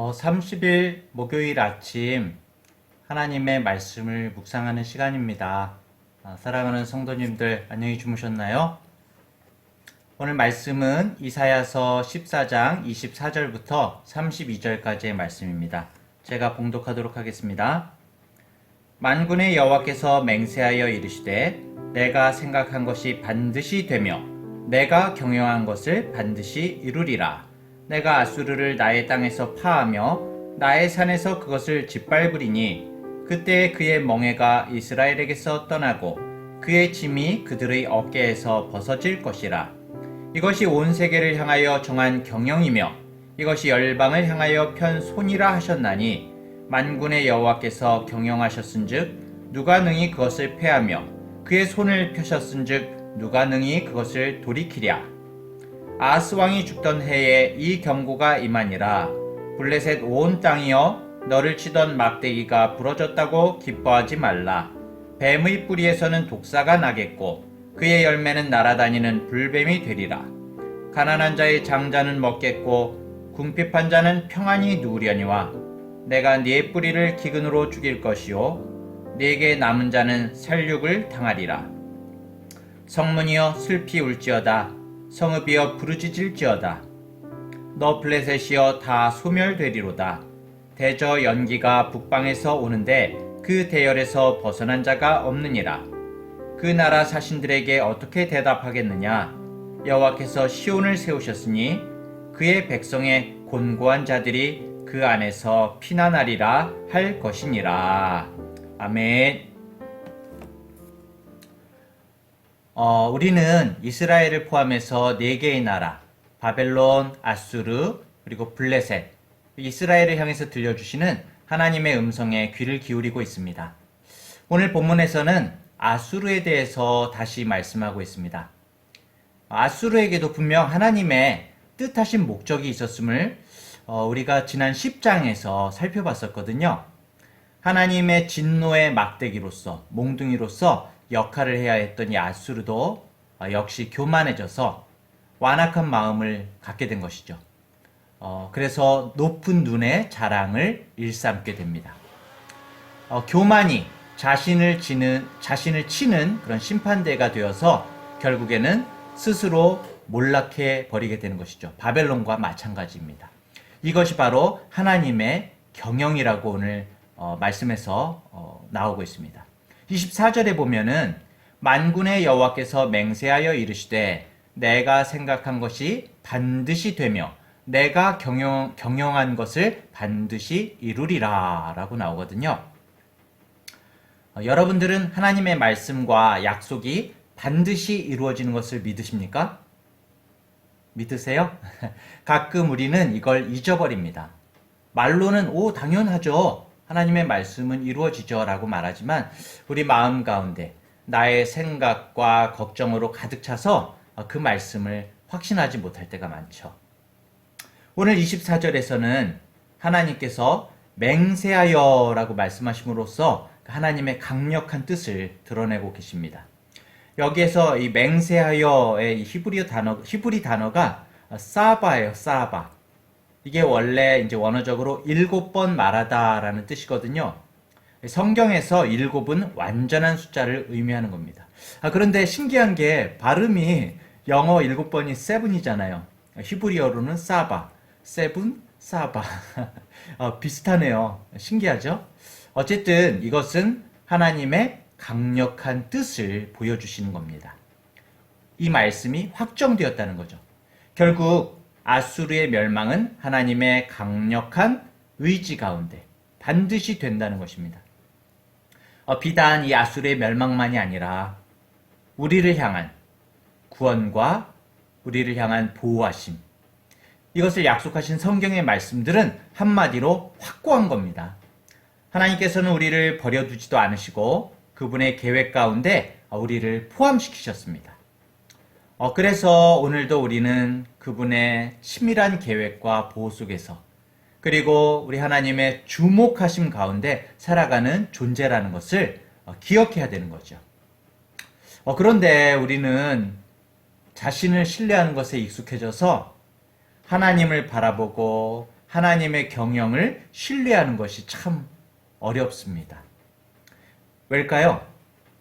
30일 목요일 아침 하나님의 말씀을 묵상하는 시간입니다. 사랑하는 성도님들 안녕히 주무셨나요? 오늘 말씀은 이사야서 14장 24절부터 32절까지의 말씀입니다. 제가 봉독하도록 하겠습니다. 만군의 여호와께서 맹세하여 이르시되 내가 생각한 것이 반드시 되며 내가 경영한 것을 반드시 이루리라. 내가 아수르를 나의 땅에서 파하며 나의 산에서 그것을 짓밟으리니 그때 그의 멍에가 이스라엘에게서 떠나고 그의 짐이 그들의 어깨에서 벗어질 것이라. 이것이 온 세계를 향하여 정한 경영이며 이것이 열방을 향하여 편 손이라 하셨나니 만군의 여호와께서 경영하셨은즉 누가 능히 그것을 패하며 그의 손을 펴셨은즉 누가 능히 그것을 돌이키랴. 아하스 왕이 죽던 해에 이 경고가 임하니라. 블레셋 온 땅이여 너를 치던 막대기가 부러졌다고 기뻐하지 말라. 뱀의 뿌리에서는 독사가 나겠고 그의 열매는 날아다니는 불뱀이 되리라. 가난한 자의 장자는 먹겠고 궁핍한 자는 평안히 누우려니와 내가 네 뿌리를 기근으로 죽일 것이요 네게 남은 자는 살육을 당하리라. 성문이여 슬피 울지어다. 성읍이여 부르짖을지어다. 너 블레셋이여 다 소멸되리로다. 대저 연기가 북방에서 오는데 그 대열에서 벗어난 자가 없느니라. 그 나라 사신들에게 어떻게 대답하겠느냐. 여호와께서 시온을 세우셨으니 그의 백성의 곤고한 자들이 그 안에서 피난하리라 할 것이니라. 아멘. 우리는 이스라엘을 포함해서 4개의 나라, 바벨론, 아수르, 그리고 블레셋, 이스라엘을 향해서 들려주시는 하나님의 음성에 귀를 기울이고 있습니다. 오늘 본문에서는 아수르에 대해서 다시 말씀하고 있습니다. 아수르에게도 분명 하나님의 뜻하신 목적이 있었음을 우리가 지난 10장에서 살펴봤었거든요. 하나님의 진노의 막대기로서, 몽둥이로서 역할을 해야 했던 이 아수르도 역시 교만해져서 완악한 마음을 갖게 된 것이죠. 그래서 높은 눈의 자랑을 일삼게 됩니다. 교만이 자신을 치는 그런 심판대가 되어서 결국에는 스스로 몰락해 버리게 되는 것이죠. 바벨론과 마찬가지입니다. 이것이 바로 하나님의 경영이라고 오늘 말씀에서 나오고 있습니다. 24절에 보면은 만군의 여호와께서 맹세하여 이르시되 내가 생각한 것이 반드시 되며 내가 경영한 것을 반드시 이루리라 라고 나오거든요. 여러분들은 하나님의 말씀과 약속이 반드시 이루어지는 것을 믿으십니까? 믿으세요? 가끔 우리는 이걸 잊어버립니다. 말로는 당연하죠. 하나님의 말씀은 이루어지죠 라고 말하지만 우리 마음 가운데 나의 생각과 걱정으로 가득 차서 그 말씀을 확신하지 못할 때가 많죠. 오늘 24절에서는 하나님께서 맹세하여 라고 말씀하심으로써 하나님의 강력한 뜻을 드러내고 계십니다. 여기에서 이 맹세하여의 히브리 단어가 사바예요. 사바. 이게 원래 이제 원어적으로 7번 말하다라는 뜻이거든요. 성경에서 7은 완전한 숫자를 의미하는 겁니다. 그런데 신기한 게 발음이 영어 7번이 7이잖아요. 히브리어로는 사바, 세븐, 사바. 비슷하네요. 신기하죠? 어쨌든 이것은 하나님의 강력한 뜻을 보여주시는 겁니다. 이 말씀이 확정되었다는 거죠. 결국 아수르의 멸망은 하나님의 강력한 의지 가운데 반드시 된다는 것입니다. 비단 이 아수르의 멸망만이 아니라 우리를 향한 구원과 우리를 향한 보호하심, 이것을 약속하신 성경의 말씀들은 한마디로 확고한 겁니다. 하나님께서는 우리를 버려두지도 않으시고 그분의 계획 가운데 우리를 포함시키셨습니다. 그래서 오늘도 우리는 그분의 치밀한 계획과 보호 속에서 그리고 우리 하나님의 주목하심 가운데 살아가는 존재라는 것을 기억해야 되는 거죠. 그런데 우리는 자신을 신뢰하는 것에 익숙해져서 하나님을 바라보고 하나님의 경영을 신뢰하는 것이 참 어렵습니다. 왜일까요?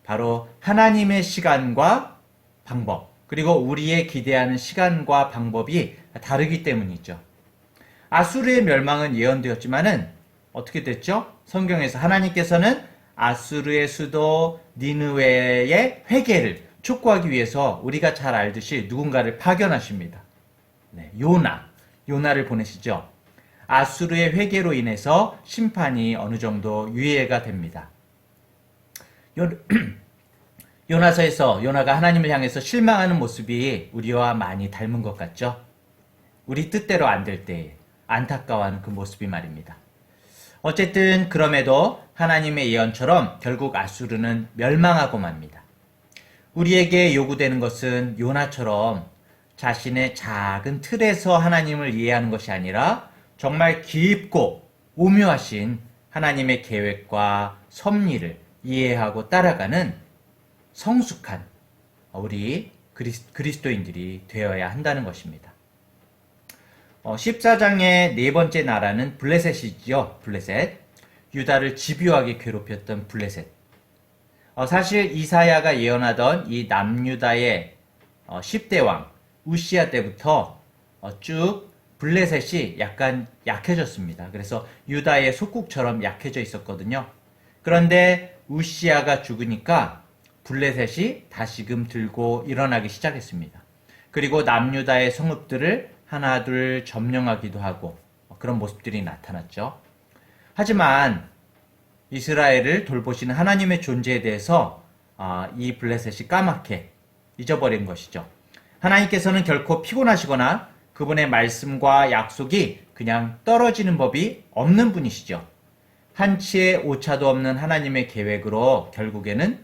바로 하나님의 시간과 방법, 그리고 우리의 기대하는 시간과 방법이 다르기 때문이죠. 아수르의 멸망은 예언되었지만은 어떻게 됐죠? 성경에서 하나님께서는 아수르의 수도 니느웨의 회개를 촉구하기 위해서 우리가 잘 알듯이 누군가를 파견하십니다. 네, 요나를 보내시죠. 아수르의 회개로 인해서 심판이 어느 정도 유예가 됩니다. 요나서에서 요나가 하나님을 향해서 실망하는 모습이 우리와 많이 닮은 것 같죠? 우리 뜻대로 안 될 때 안타까워하는 그 모습이 말입니다. 어쨌든 그럼에도 하나님의 예언처럼 결국 아수르는 멸망하고 맙니다. 우리에게 요구되는 것은 요나처럼 자신의 작은 틀에서 하나님을 이해하는 것이 아니라 정말 깊고 오묘하신 하나님의 계획과 섭리를 이해하고 따라가는 성숙한 우리 그리스도인들이 되어야 한다는 것입니다. 14장의 네 번째 나라는 블레셋이지요. 블레셋. 유다를 집요하게 괴롭혔던 블레셋. 사실 이사야가 예언하던 이 남유다의 10대 왕 우시야 때부터 쭉 블레셋이 약간 약해졌습니다. 그래서 유다의 속국처럼 약해져 있었거든요. 그런데 우시야가 죽으니까 블레셋이 다시금 들고 일어나기 시작했습니다. 그리고 남유다의 성읍들을 하나 둘 점령하기도 하고 그런 모습들이 나타났죠. 하지만 이스라엘을 돌보시는 하나님의 존재에 대해서 이 블레셋이 까맣게 잊어버린 것이죠. 하나님께서는 결코 피곤하시거나 그분의 말씀과 약속이 그냥 떨어지는 법이 없는 분이시죠. 한치의 오차도 없는 하나님의 계획으로 결국에는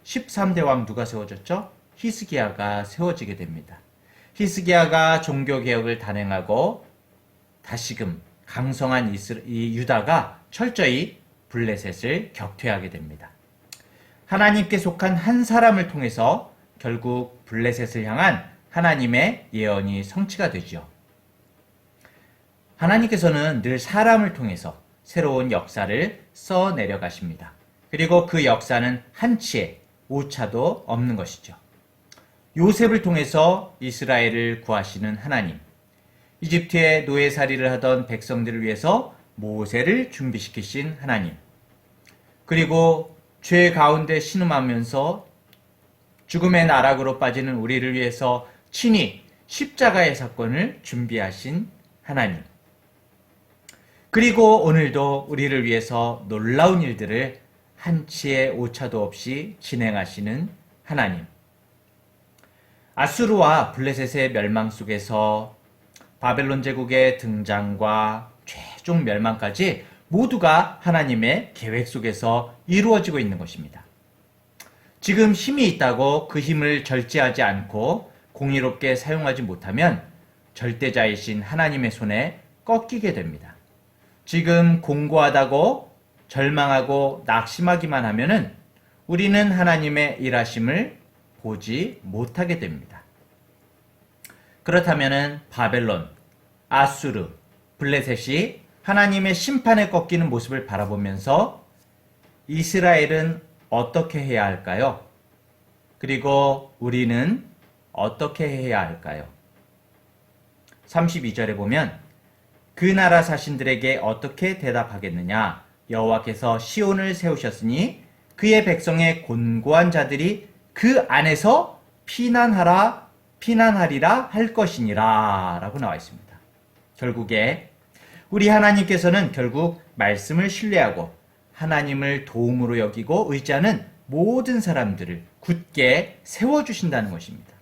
13대 왕 누가 세워졌죠? 히스기야가 세워지게 됩니다. 히스기야가 종교개혁을 단행하고 다시금 강성한 이 유다가 철저히 블레셋을 격퇴하게 됩니다. 하나님께 속한 한 사람을 통해서 결국 블레셋을 향한 하나님의 예언이 성취가 되죠. 하나님께서는 늘 사람을 통해서 새로운 역사를 써내려 가십니다. 그리고 그 역사는 한치의 오차도 없는 것이죠. 요셉을 통해서 이스라엘을 구하시는 하나님, 이집트의 노예살이를 하던 백성들을 위해서 모세를 준비시키신 하나님, 그리고 죄 가운데 신음하면서 죽음의 나락으로 빠지는 우리를 위해서 친히 십자가의 사건을 준비하신 하나님, 그리고 오늘도 우리를 위해서 놀라운 일들을 한치의 오차도 없이 진행하시는 하나님. 아수르와 블레셋의 멸망 속에서 바벨론 제국의 등장과 최종 멸망까지 모두가 하나님의 계획 속에서 이루어지고 있는 것입니다. 지금 힘이 있다고 그 힘을 절제하지 않고 공의롭게 사용하지 못하면 절대자이신 하나님의 손에 꺾이게 됩니다. 지금 공고하다고 절망하고 낙심하기만 하면은 우리는 하나님의 일하심을 보지 못하게 됩니다. 그렇다면은 바벨론, 아수르, 블레셋이 하나님의 심판에 꺾이는 모습을 바라보면서 이스라엘은 어떻게 해야 할까요? 그리고 우리는 어떻게 해야 할까요? 32절에 보면 그 나라 사신들에게 어떻게 대답하겠느냐? 여호와께서 시온을 세우셨으니 그의 백성의 곤고한 자들이 그 안에서 피난하리라 할 것이니라 라고 나와 있습니다. 결국에 우리 하나님께서는 결국 말씀을 신뢰하고 하나님을 도움으로 여기고 의지하는 모든 사람들을 굳게 세워주신다는 것입니다.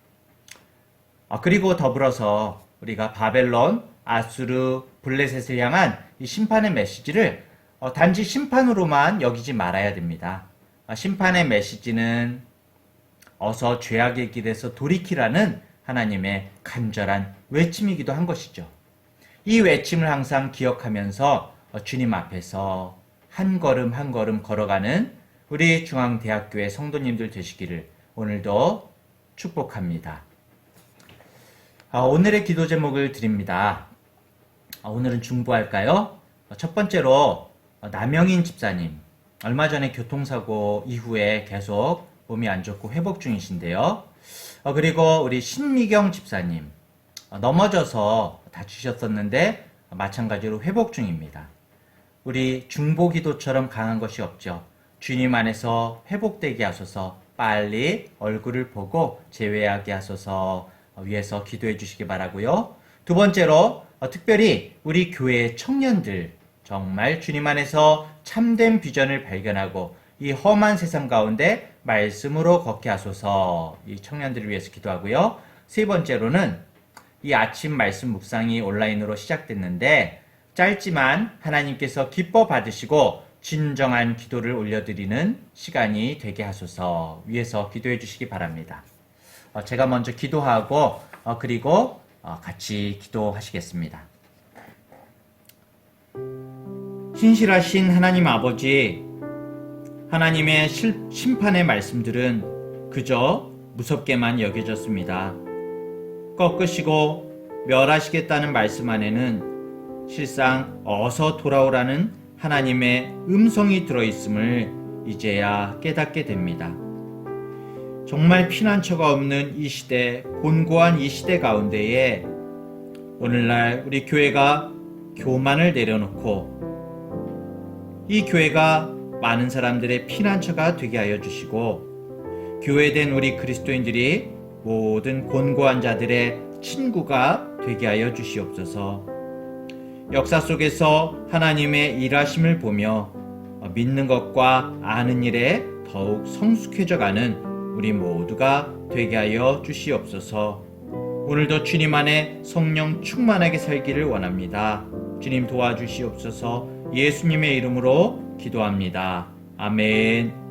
그리고 더불어서 우리가 바벨론, 아수르, 블레셋을 향한 이 심판의 메시지를 단지 심판으로만 여기지 말아야 됩니다. 심판의 메시지는 어서 죄악의 길에서 돌이키라는 하나님의 간절한 외침이기도 한 것이죠. 이 외침을 항상 기억하면서 주님 앞에서 한 걸음 한 걸음 걸어가는 우리 중앙대학교의 성도님들 되시기를 오늘도 축복합니다. 오늘의 기도 제목을 드립니다. 오늘은 중보할까요? 첫 번째로 남영인 집사님. 얼마 전에 교통사고 이후에 계속 몸이 안 좋고 회복 중이신데요. 그리고 우리 신미경 집사님. 넘어져서 다치셨었는데 마찬가지로 회복 중입니다. 우리 중보기도처럼 강한 것이 없죠. 주님 안에서 회복되게 하소서, 빨리 얼굴을 보고 재회하게 하소서 위해서 기도해 주시기 바라고요. 두 번째로 특별히 우리 교회의 청년들 정말 주님 안에서 참된 비전을 발견하고 이 험한 세상 가운데 말씀으로 걷게 하소서, 이 청년들을 위해서 기도하고요. 세 번째로는 이 아침 말씀 묵상이 온라인으로 시작됐는데 짧지만 하나님께서 기뻐 받으시고 진정한 기도를 올려드리는 시간이 되게 하소서 위해서 기도해 주시기 바랍니다. 제가 먼저 기도하고 그리고 같이 기도하시겠습니다. 신실하신 하나님 아버지, 하나님의 심판의 말씀들은 그저 무섭게만 여겨졌습니다. 꺾으시고 멸하시겠다는 말씀 안에는 실상 어서 돌아오라는 하나님의 음성이 들어있음을 이제야 깨닫게 됩니다. 정말 피난처가 없는 이 시대, 곤고한 이 시대 가운데에 오늘날 우리 교회가 교만을 내려놓고 이 교회가 많은 사람들의 피난처가 되게 하여 주시고 교회된 우리 그리스도인들이 모든 곤고한 자들의 친구가 되게 하여 주시옵소서. 역사 속에서 하나님의 일하심을 보며 믿는 것과 아는 일에 더욱 성숙해져 가는 우리 모두가 되게 하여 주시옵소서. 오늘도 주님 안에 성령 충만하게 살기를 원합니다. 주님 도와주시옵소서. 예수님의 이름으로 기도합니다. 아멘.